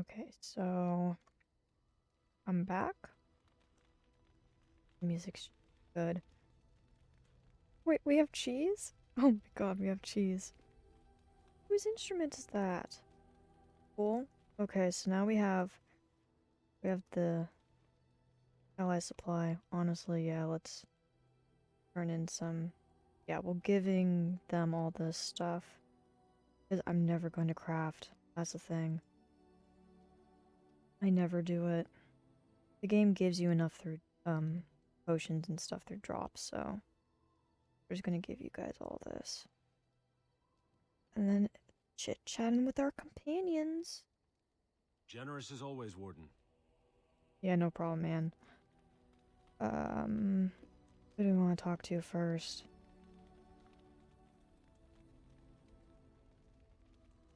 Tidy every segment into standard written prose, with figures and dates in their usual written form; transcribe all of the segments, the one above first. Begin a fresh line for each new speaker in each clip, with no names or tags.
Okay, so I'm back. Music's good. Wait, we have cheese? Oh my god, we have cheese. Whose instrument is that? Cool. Okay, so now we have the ally supply. Honestly, yeah, let's turn in some. Yeah, we're giving them all this stuff. Because I'm never going to craft. That's the thing. I never do it. The game gives you enough through potions and stuff through drops, so we're just gonna give you guys all this. And then chit-chatting with our companions.
Generous as always, Warden.
Yeah, no problem, man. Who do we want to talk to first?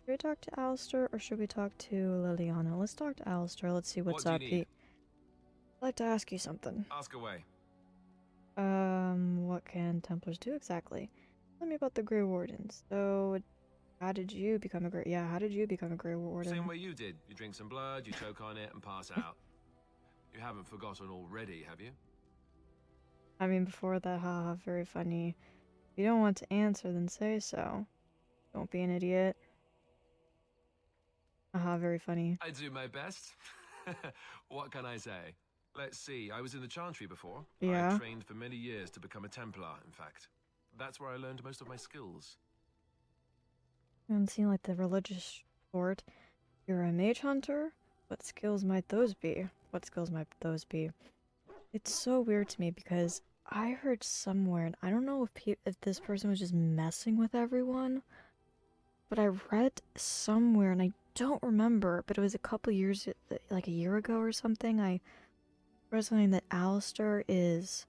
Should we talk to Alistair or should we talk to Liliana? Let's talk to Alistair. Let's see what's
What do you
up.
need?
I'd like to ask you something.
Ask away.
What can Templars do exactly? Tell me about the Grey Wardens. So, how did you become a Grey? Yeah, how did you become a Grey Warden?
Same way you did. You drink some blood, you choke on it, and pass out. You haven't forgotten already, have you?
I mean, before that, haha, very funny. If you don't want to answer, then say so. Don't be an idiot. Haha, very funny.
I do my best. What can I say? Let's see, I was in the Chantry before.
Yeah.
I trained for many years to become a Templar, in fact. That's where I learned most of my skills.
I haven't seen like the religious sort. You're a mage hunter? What skills might those be? What skills might those be? It's so weird to me because I heard somewhere, and I don't know if this person was just messing with everyone, but I read somewhere, and I don't remember, but it was a couple years, like a year ago or something, I read something that Alistair is,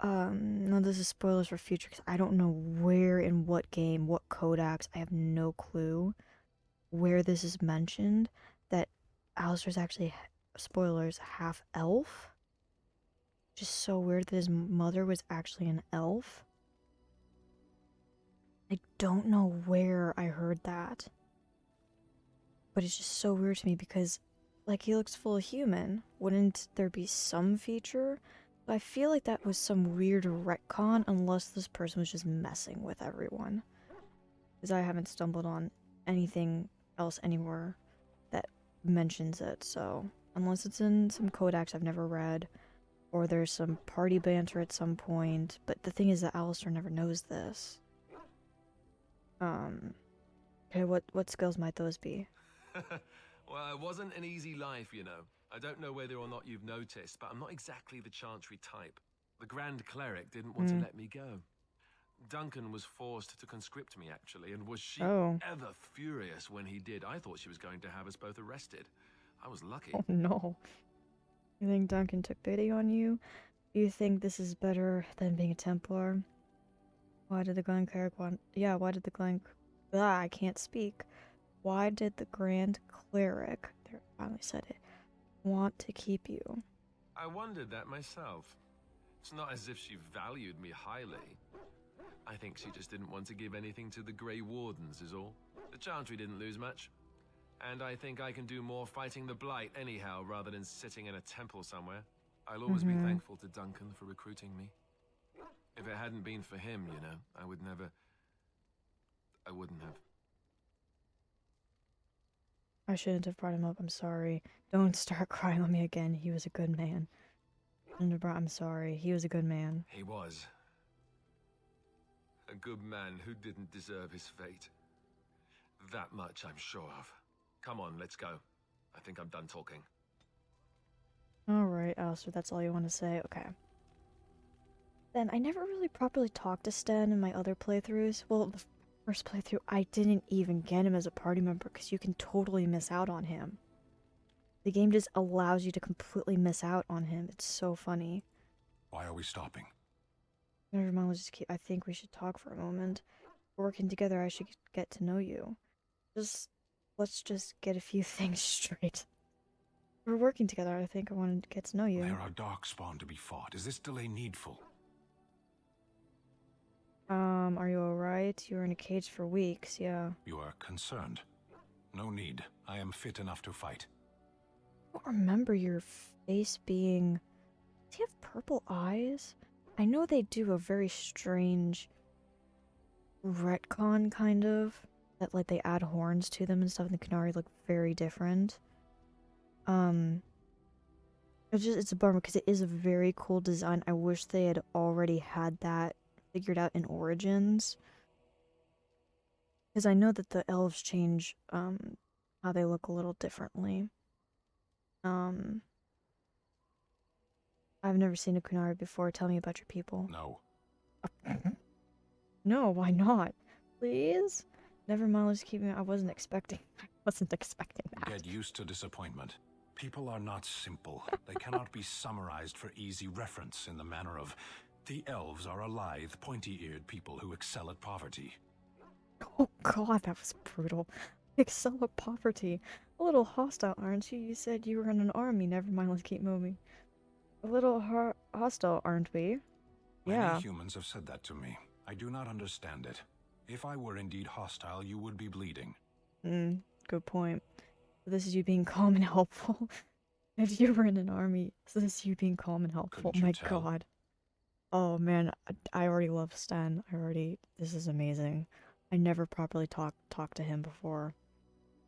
no, this is spoilers for future, because I don't know where, in what game, what codex, I have no clue where this is mentioned, that Alistair's actually, spoilers, half elf? Just so weird that his mother was actually an elf. I don't know where I heard that. But it's just so weird to me because, like, he looks full human. Wouldn't there be some feature? But I feel like that was some weird retcon unless this person was just messing with everyone. Because I haven't stumbled on anything else anywhere that mentions it, so unless it's in some codex I've never read, or there's some party banter at some point, but the thing is that Alistair never knows this. Okay, what skills might those be?
Well, it wasn't an easy life, you know. I don't know whether or not you've noticed, but I'm not exactly the Chantry type. The Grand Cleric didn't want to let me go. Duncan was forced to conscript me, actually, and was she ever furious when he did? I thought she was going to have us both arrested. I was lucky.
Oh no. You think Duncan took pity on you? Do you think this is better than being a Templar? Why did the Grand Cleric want... Yeah, why did the Grand... Ah, I can't speak. Why did the Grand Cleric... There, I finally said it. Want to keep you?
I wondered that myself. It's not as if she valued me highly. I think she just didn't want to give anything to the Grey Wardens is all. The Chantry didn't lose much. And I think I can do more fighting the Blight anyhow rather than sitting in a temple somewhere. I'll always be thankful to Duncan for recruiting me. If it hadn't been for him, you know, I wouldn't have.
I shouldn't have brought him up. I'm sorry. Don't start crying on me again. He was a good man. I'm sorry. He was a good man.
He was. A good man who didn't deserve his fate. That much I'm sure of. Come on, let's go. I think I'm done talking.
Alright, Alistair, that's all you want to say? Okay. Then, I never really properly talked to Sten in my other playthroughs. Well, the first playthrough, I didn't even get him as a party member because you can totally miss out on him. The game just allows you to completely miss out on him. It's so funny.
Why are we stopping?
Never mind, let's just keep... I think we should talk for a moment. Working together, I should get to know you. Let's just get a few things straight. We're working together, I think I want to get to know you.
There are darkspawn to be fought. Is this delay needful?
Are you alright? You were in a cage for weeks, yeah.
You are concerned. No need. I am fit enough to fight.
I don't remember your face being... Does he have purple eyes? I know they do a very strange retcon, kind of. That, like, they add horns to them and stuff, and the Kunari look very different. It's a bummer, because it is a very cool design. I wish they had already had that figured out in Origins. Because I know that the elves change, how they look a little differently. I've never seen a Kunari before. Tell me about your people.
No.
No, why not? Please? Never mind, let's keep it. I wasn't expecting that.
Get used to disappointment. People are not simple. They cannot be summarized for easy reference in the manner of, the elves are a lithe, pointy-eared people who excel at poverty.
Oh god, that was brutal. Excel at poverty. A little hostile, aren't you? You said you were in an army. Never mind, let's keep moving. A little hostile, aren't we? Yeah.
Many humans have said that to me. I do not understand it. If I were indeed hostile, you would be bleeding.
Good point. This is you being calm and helpful. If you were in an army, so this is you being calm and helpful.
Couldn't you
My
tell?
god. Oh man, I already love Sten. This is amazing. I never properly talked to him before.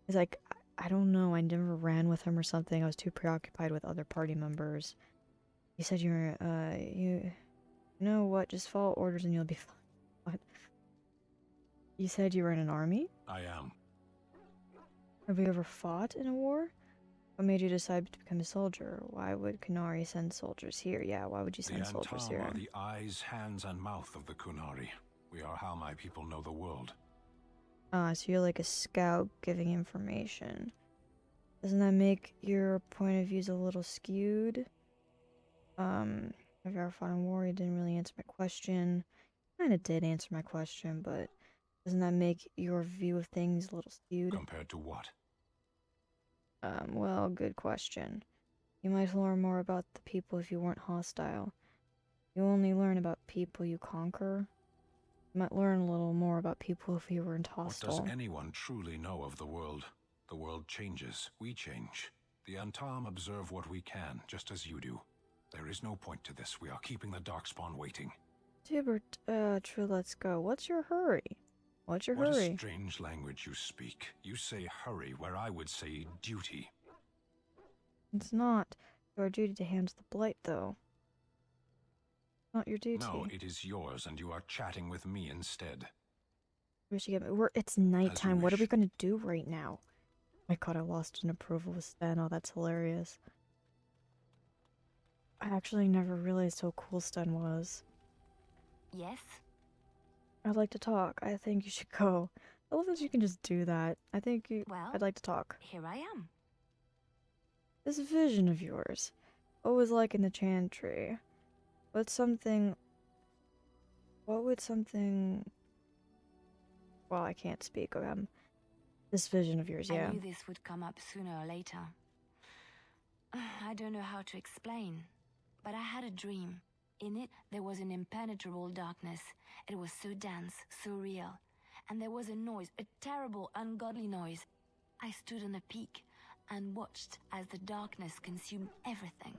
It's like, I don't know, I never ran with him or something. I was too preoccupied with other party members. You said you were, you know what, just follow orders and you'll be fine. What? You said you were in an army?
I am.
Have you ever fought in a war? What made you decide to become a soldier? Why would Kunari send soldiers here? Yeah, why would you send soldiers
The
here?
Antam are the eyes, hands, and mouth of the Kunari. We are how my people know the world.
Ah, so you're like a scout giving information. Doesn't that make your point of views a little skewed? Have you ever fought in war? You didn't really answer my question. Kinda did answer my question, but doesn't that make your view of things a little skewed?
Compared to what?
Well, good question. You might learn more about the people if you weren't hostile. You only learn about people you conquer. You might learn a little more about people if you weren't hostile.
What does anyone truly know of the world? The world changes. We change. The Antam observe what we can, just as you do. There is no point to this. We are keeping the Darkspawn waiting.
Hubert, true, let's go. What's your hurry? What's your
What a
hurry?
strange language you speak. You say hurry where I would say duty.
It's not your duty to handle the blight, though. Not your duty.
No, it is yours, and you are chatting with me instead.
We should get. It's nighttime. What are we
wish.
gonna do right now? My god, I lost an approval with Sten. Oh, that's hilarious. I actually never realized how cool Sten was.
Yes?
I'd like to talk. I think you should go. I love that you can just do that.
Well,
I'd like to talk.
here I am.
This vision of yours. What was like in the chantry? What would something... Well, I can't speak. This vision of yours, yeah.
I knew this would come up sooner or later. I don't know how to explain, but I had a dream. In it, there was an impenetrable darkness. It was so dense, so real. And there was a noise, a terrible, ungodly noise. I stood on a peak and watched as the darkness consumed everything.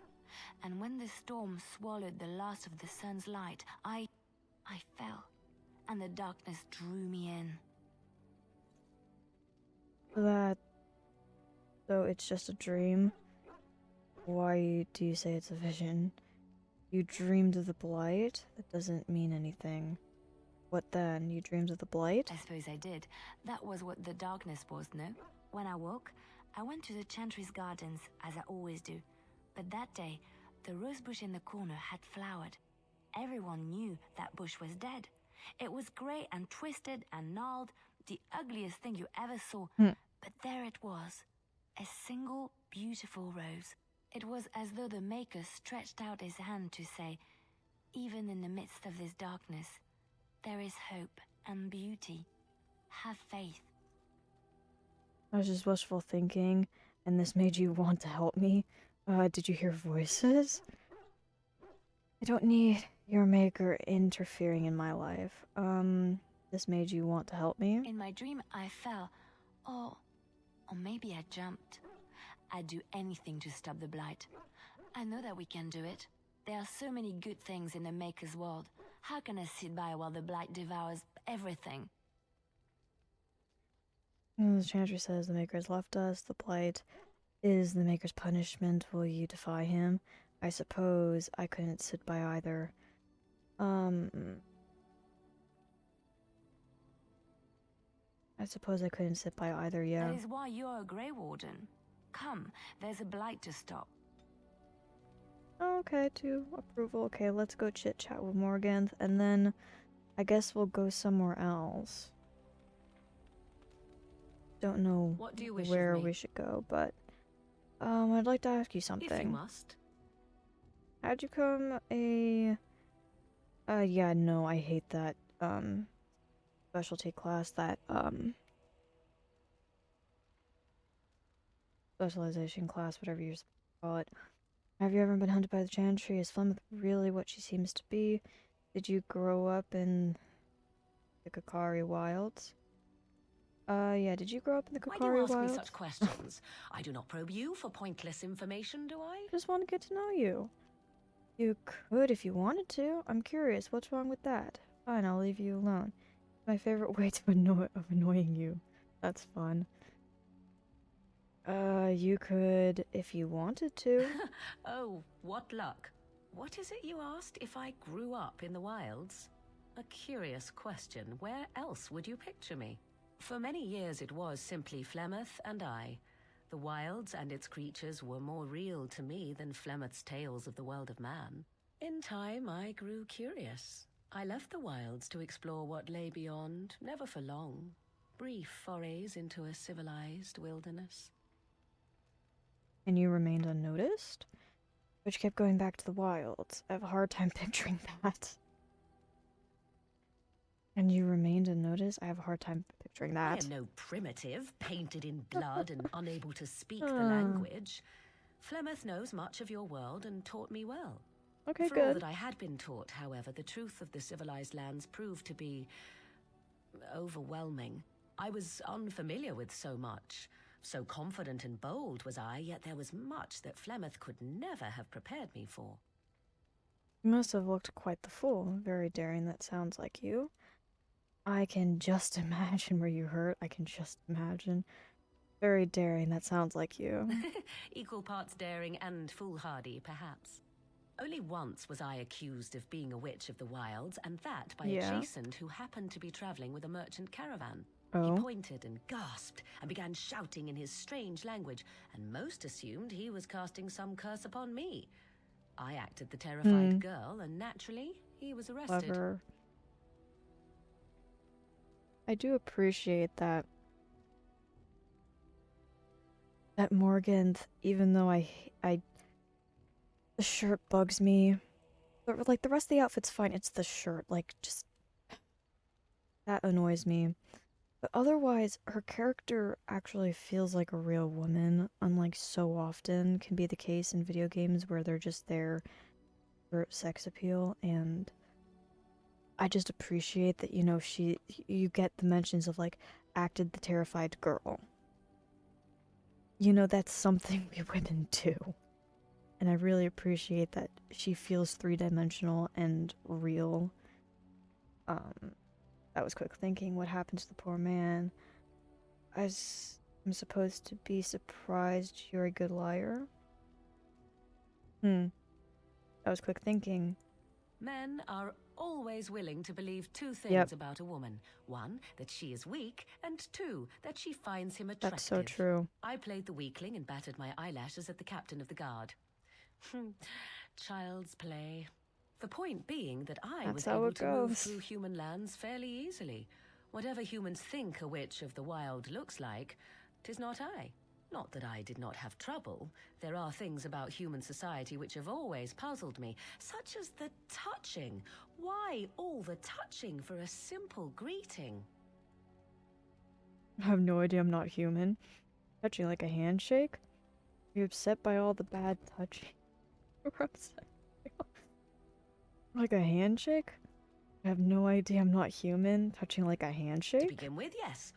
And when the storm swallowed the last of the sun's light, I fell, and the darkness drew me in.
So it's just a dream? Why do you say it's a vision? You dreamed of the blight? That doesn't mean anything. What then? You dreamed of the blight?
I suppose I did. That was what the darkness was, no? When I woke, I went to the Chantry's gardens, as I always do. But that day, the rosebush in the corner had flowered. Everyone knew that bush was dead. It was grey and twisted and gnarled, the ugliest thing you ever saw. But there it was, a single beautiful rose. It was as though the Maker stretched out his hand to say, even in the midst of this darkness, there is hope and beauty. Have faith.
I was just wishful thinking, and this made you want to help me. Did you hear voices? I don't need your maker interfering in my life. This made you want to help me?
In my dream, I fell. Oh, Or maybe I jumped. I'd do anything to stop the blight. I know that we can do it. There are so many good things in the Maker's world. How can I sit by while the blight devours everything?
The Chantry says the Maker's left us. The blight is the Maker's punishment. Will you defy him? I suppose I couldn't sit by either. I suppose I couldn't sit by either, yeah.
That is why you're a Grey Warden. Come, there's a blight to stop.
Okay, to approval. Okay, let's go chit-chat with Morganth, and then I guess we'll go somewhere else. Don't know
What do you wish
where
of me?
we should go, but I'd like to ask you something.
If you must.
How'd you come a... yeah, no, I hate that, specialty class, that, specialization class, whatever you're supposed to call it. Have you ever been hunted by the Chantry? Is Flemeth really what she seems to be? Did you grow up in the Kakari Wilds? Yeah, did you grow up in the
Why do you
Kakari
ask
Wilds?
me such questions? I do not probe you for pointless information, do I?
I just want to get to know you. You could if you wanted to. I'm curious, what's wrong with that? Fine, I'll leave you alone. My favorite way to annoying you. That's fun. You could if you wanted to.
Oh, what luck. What is it you asked if I grew up in the wilds? A curious question. Where else would you picture me? For many years it was simply Flemeth and I. The wilds and its creatures were more real to me than Flemeth's tales of the world of man. In time I grew curious. I left the wilds to explore what lay beyond, never for long. Brief forays into a civilized wilderness.
And you remained unnoticed? But you kept going back to the wilds. I have a hard time picturing that. And you remained unnoticed? I have a hard time picturing
I
that.
am no primitive, painted in blood and unable to speak the language. Flemeth knows much of your world and taught me well.
Okay,
For all
good.
that I had been taught, however, the truth of the civilized lands proved to be overwhelming. I was unfamiliar with so much. So confident and bold was I, yet there was much that Flemeth could never have prepared me for.
You must have looked quite the fool. Very daring, that sounds like you. I can just imagine where you hurt. I can just imagine. Very daring, that sounds like you.
Equal parts daring and foolhardy, perhaps. Only once was I accused of being a witch of the wilds, and that by
Yeah.
a chasant who happened to be traveling with a merchant caravan.
Oh?
He pointed and gasped and began shouting in his strange language, and most assumed he was casting some curse upon me. I acted the terrified girl, and naturally, he was arrested.
Clever. I do appreciate that. That Morganth, even though the shirt bugs me. But like the rest of the outfit's fine. It's the shirt, like just that annoys me. But otherwise, her character actually feels like a real woman, unlike so often can be the case in video games where they're just there for sex appeal. And I just appreciate that, you know, you get the mentions of like acted the terrified girl. You know, that's something we women do. And I really appreciate that she feels three-dimensional and real. That was quick thinking. What happened to the poor man? I'm supposed to be surprised you're a good liar? That was quick thinking.
Men are always willing to believe two things about a woman. One, that she is weak, and two, that she finds him attractive.
That's so true.
I played the weakling and battered my eyelashes at the captain of the guard. Child's play. The point being that I
That's
was
how
able
it
to move
goes.
through human lands fairly easily. Whatever humans think a witch of the wild looks like, 'tis not I. Not that I did not have trouble. There are things about human society which have always puzzled me, such as the touching. Why all the touching for a simple greeting?
I have no idea I'm not human. Touching like a handshake? Are you upset by all the bad touching? We're upset. Like a handshake? I have no idea I'm not human. Touching like a
To
handshake?
begin with, yes.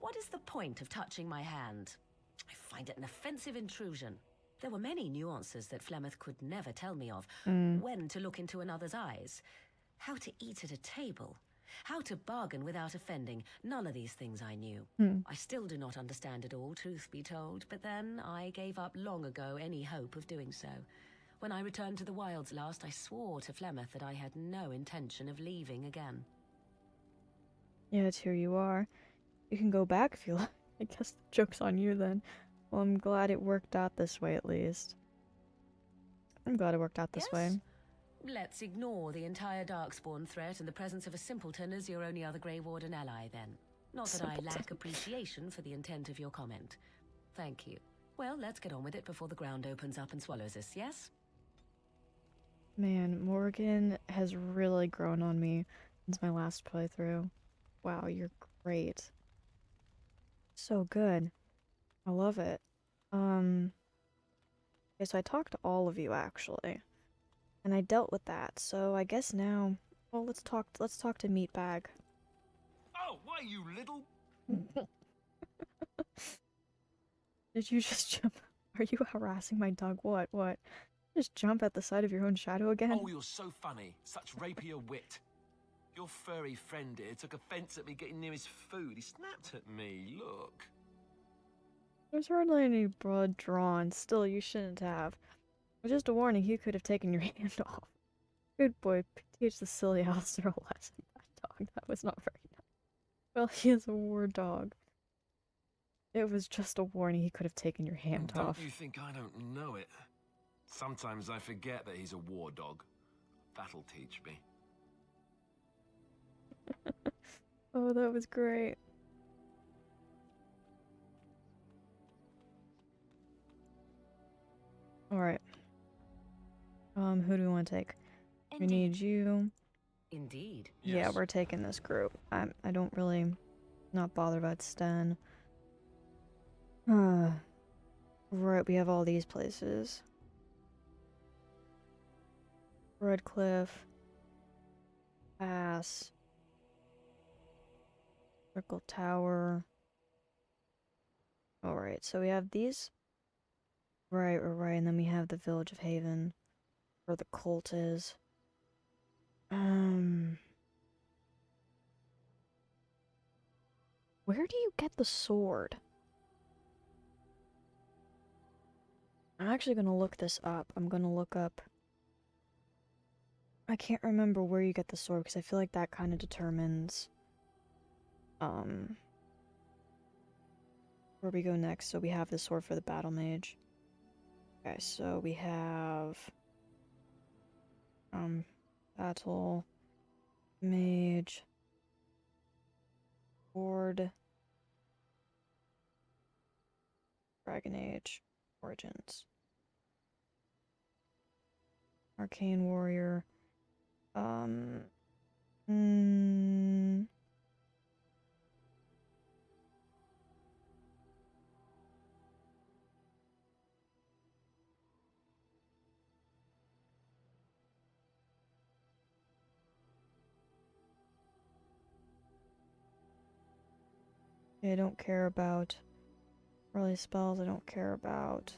What is the point of touching my hand? find it an offensive intrusion. There were many nuances that Flemeth could never tell me of.
Mm.
When to look into another's eyes, how to eat at a table, how to bargain without offending. None of these things I knew. I still do not understand it all, truth be told, but then I gave up long ago any hope of doing so. When I returned to the wilds last, I swore to Flemeth that I had no intention of leaving again.
Yes, here you are. You can go back if you like. I guess the joke's on you then. Well, I'm glad it worked out this way at least. I'm glad it worked out this way.
Let's ignore the entire Darkspawn threat and the presence of a simpleton as your only other Grey Warden ally, then. Not that I lack appreciation for the intent of your comment. Thank you. Well, let's get on with it before the ground opens up and swallows us, yes?
Man, Morgan has really grown on me since my last playthrough. Wow, you're great. So good. I love it. Okay, so I talked to all of you actually. And I dealt with that, so I guess now, well, let's talk to Meatbag.
Oh, why, you little...
Did you just jump? Are you harassing my dog? What? Just jump at the sight of your own shadow again?
Oh, you're so funny. Such rapier wit. Your furry friend here took offense at me getting near his food. He snapped at me. Look.
There's hardly any blood drawn. Still, you shouldn't have. Just a warning, he could have taken your hand off. Good boy, teach the silly Alistair a lesson. That dog, that was not very nice. Well, he is a war dog. It was just a warning, he could have taken your hand off.
Don't you think I don't know it? Sometimes I forget that he's a war dog. That'll teach me.
Oh, that was great. Alright. Who do we want to take? We need you.
Indeed.
Yeah,
Yes.
we're taking this group. I don't really... not bothered about Sten. Right, we have all these places. Redcliffe. Pass. Circle Tower. Alright, so we have these. Right, and then we have the Village of Haven. Where the cult is. Where do you get the sword? I'm actually gonna look this up. I'm gonna look up... I can't remember where you get the sword, because I feel like that kind of determines... where we go next. So we have the sword for the Battle Mage. Okay, so we have... Battle... Mage... Sword... Dragon Age... Origins... Arcane Warrior... I don't care about early spells, I don't care about...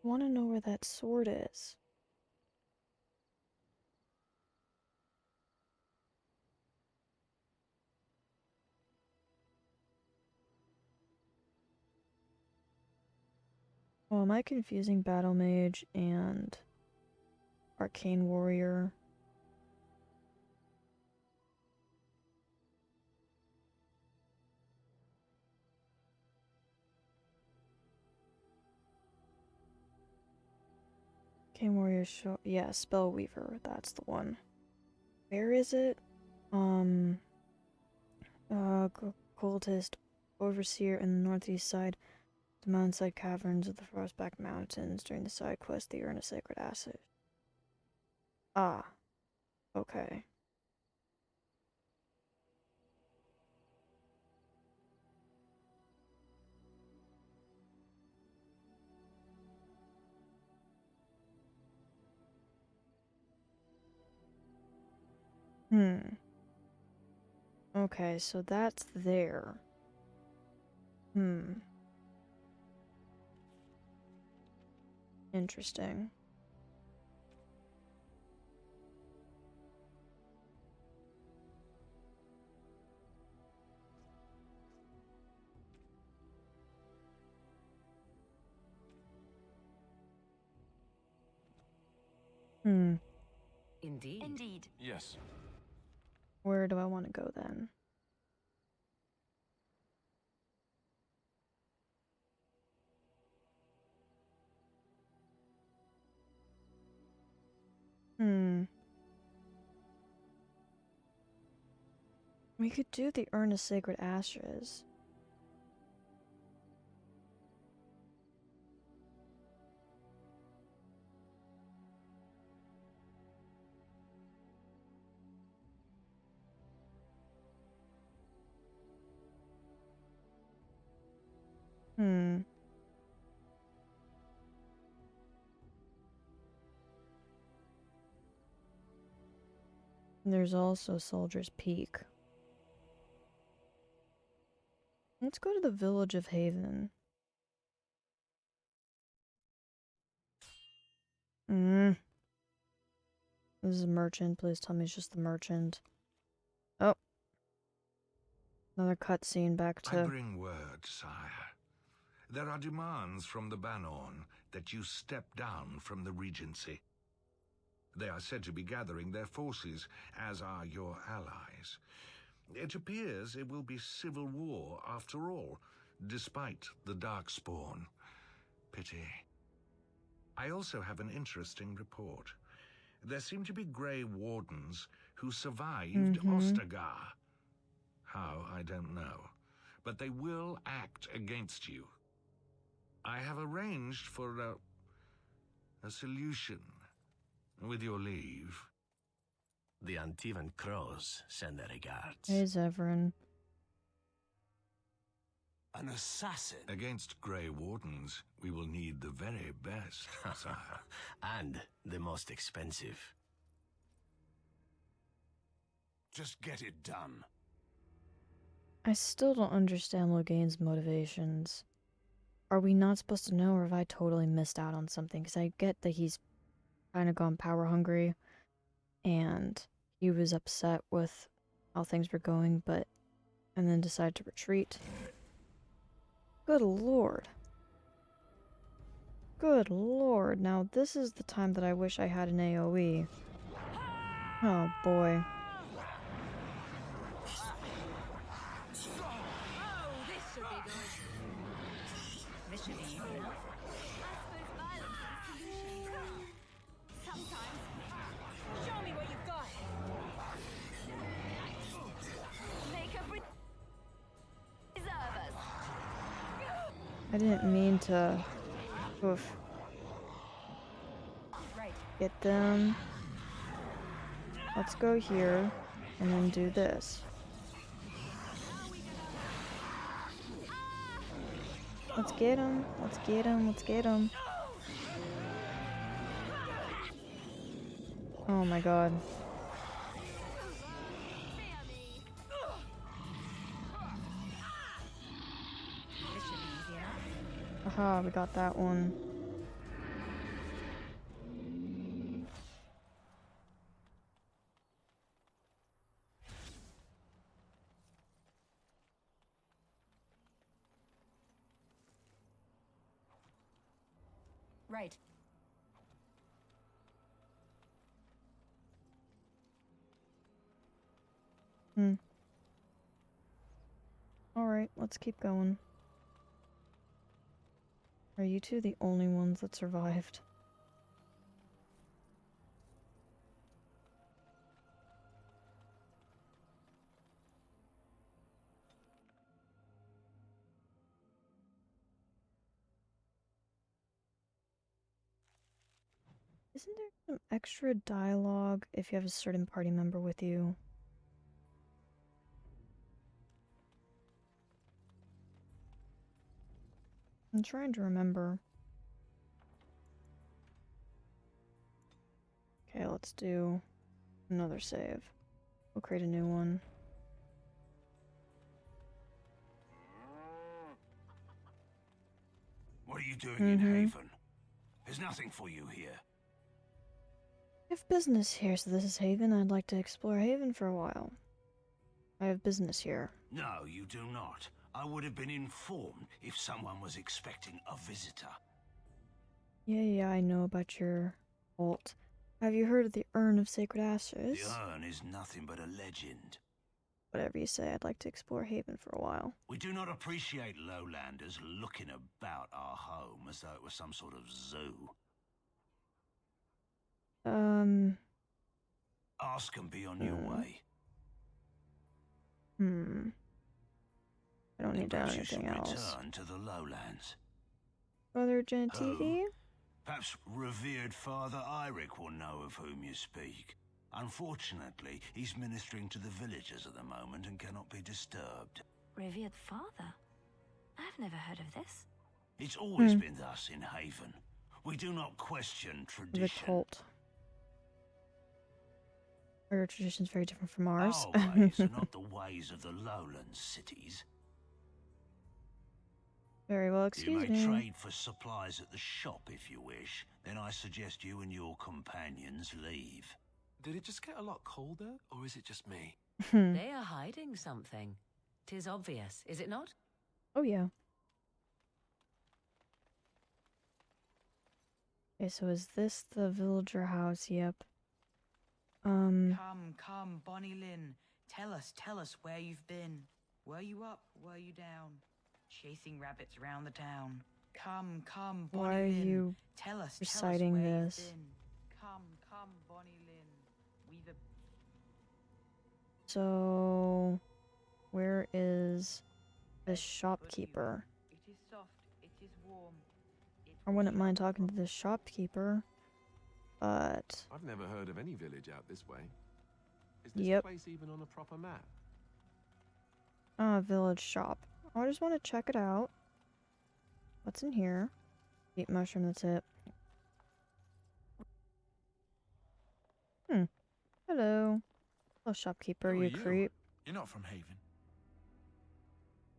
I want to know where that sword is. Oh, am I confusing Battle Mage and Arcane Warrior? Arcane Warrior show, yeah, Spellweaver, that's the one. Where is it? Cultist, Overseer in the northeast side, the mountainside caverns of the Frostback Mountains. During the side quest, they earn a sacred asset. Ah, okay. Okay, so that's there. Interesting.
Indeed.
Indeed.
Yes.
Where do I want to go then? We could do the Urn of Sacred Ashes. There's also Soldier's Peak. Let's go to the village of Haven. This is a merchant. Please tell me it's just the merchant. Oh. Another cutscene back
I
to...
bring word, sire. There are demands from the Banorn that you step down from the Regency. They are said to be gathering their forces, as are your allies. It appears it will be civil war after all, despite the Darkspawn. Pity. I also have an interesting report. There seem to be Grey Wardens who survived Ostagar. How, I don't know. But they will act against you. I have arranged for a solution, with your leave.
The Antivan Crows send their regards.
Hey, Zevran.
An assassin?
Against Grey Wardens, we will need the very best, sire.
And the most expensive.
Just get it done.
I still don't understand Loghain's motivations. Are we not supposed to know, or have I totally missed out on something? Because I get that he's kind of gone power hungry, and he was upset with how things were going, and then decided to retreat. Good lord. Good lord. Now this is the time that I wish I had an AoE. Oh boy. I didn't mean to... Oof. Get them. Let's go here, and then do this. Let's get him. Let's get him. Let's get him. Oh my god. Aha, we got that one.
Right.
Alright, let's keep going. Are you two the only ones that survived? Isn't there some extra dialogue if you have a certain party member with you? I'm trying to remember. Okay, let's do another save. We'll create a new one.
What are you doing in Haven? There's nothing for you here.
I have business here, so this is Haven. I'd like to explore Haven for a while. I have business here.
No, you do not. I would have been informed if someone was expecting a visitor.
Yeah, I know about your vault. Have you heard of the Urn of Sacred Ashes?
The urn is nothing but a legend.
Whatever you say, I'd like to explore Haven for a while.
We do not appreciate lowlanders looking about our home as though it was some sort of zoo. Ask and be on your way.
I don't need to know anything else.
Return to the lowlands.
Brother Gentivi?
Perhaps revered Father Eirik will know of whom you speak. Unfortunately, he's ministering to the villagers at the moment and cannot be disturbed.
Revered father? I've never heard of this.
It's always been thus in Haven. We do not question tradition.
The cult. Our tradition's very different from ours.
Our ways are not the ways of the lowland cities.
Very well, excuse
me. You may
me.
trade for supplies at the shop if you wish. Then I suggest you and your companions leave.
Did it just get a lot colder, or is it just me?
They are hiding something. 'Tis obvious, is it not?
Oh, yeah. Okay, so is this the villager house? Yep.
Come, Bonnie Lynn. Tell us where you've been. Were you up? Were you down? Chasing rabbits around the town. Come, Bonnie Lynn.
Why are you
tell us
reciting
where
this?
you've been. Come, Bonnie Lynn. We've a...
So, where is the shopkeeper?
It is soft, it is warm.
I wouldn't mind talking to the shopkeeper, but...
I've never heard of any village out this way. Is this
Yep.
place even on a proper map?
Village shop. I just want to check it out. What's in here? Eat mushroom, that's it. Hello. Hello, shopkeeper,
Who are
you
you?
creep.
You're not from Haven.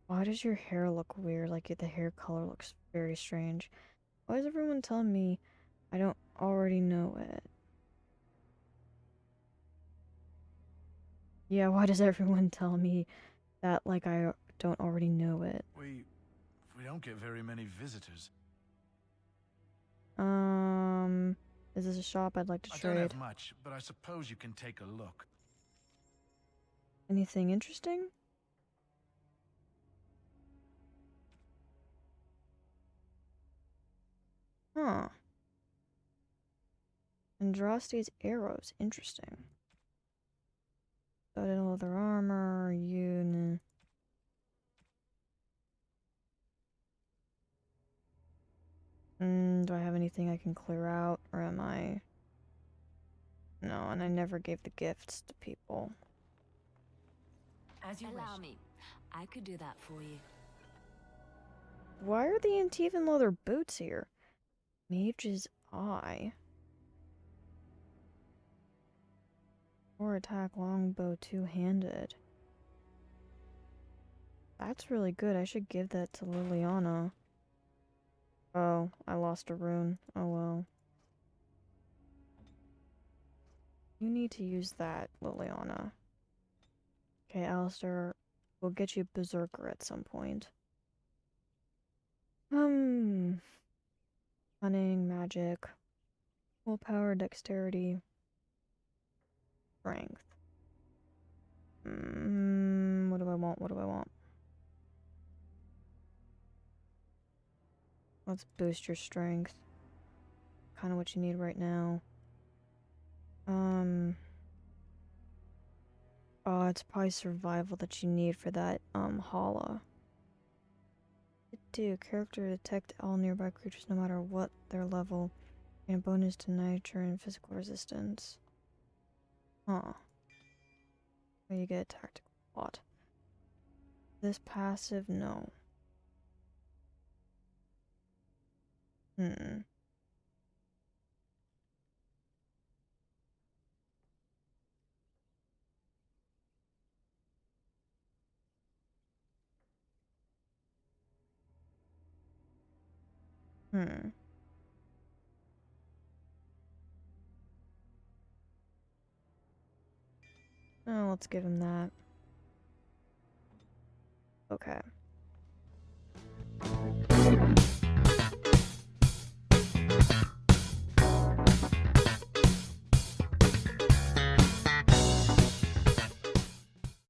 Why does your hair look weird? Like, the hair color looks very strange. Why is everyone telling me I don't already know it? Yeah, why does everyone tell me that, like, I don't already know it?
We don't get very many visitors.
Is this a shop? I'd like to
I
trade.
don't have much, but I suppose you can take a look.
Anything interesting? Huh. Andraste's arrows. Interesting. Studded leather armor, unit. Do I have anything I can clear out, or am I... No, and I never gave the gifts to people.
As you
Allow
wish.
me. I could do that for you.
Why are the Antivan leather boots here? Mage's Eye. Or attack longbow two-handed. That's really good. I should give that to Liliana. Oh, I lost a rune. Oh well. You need to use that, Liliana. Okay, Alistair, we'll get you Berserker at some point. Cunning, magic, willpower, dexterity, strength. What do I want? What do I want? Let's boost your strength. Kind of what you need right now. Oh, it's probably survival that you need for that, holla. Character detect all nearby creatures no matter what their level. And a bonus to nature and physical resistance. Huh. Oh, you get a tactical plot. This passive, no. Hmm. Hmm. Oh, let's give him that. Okay.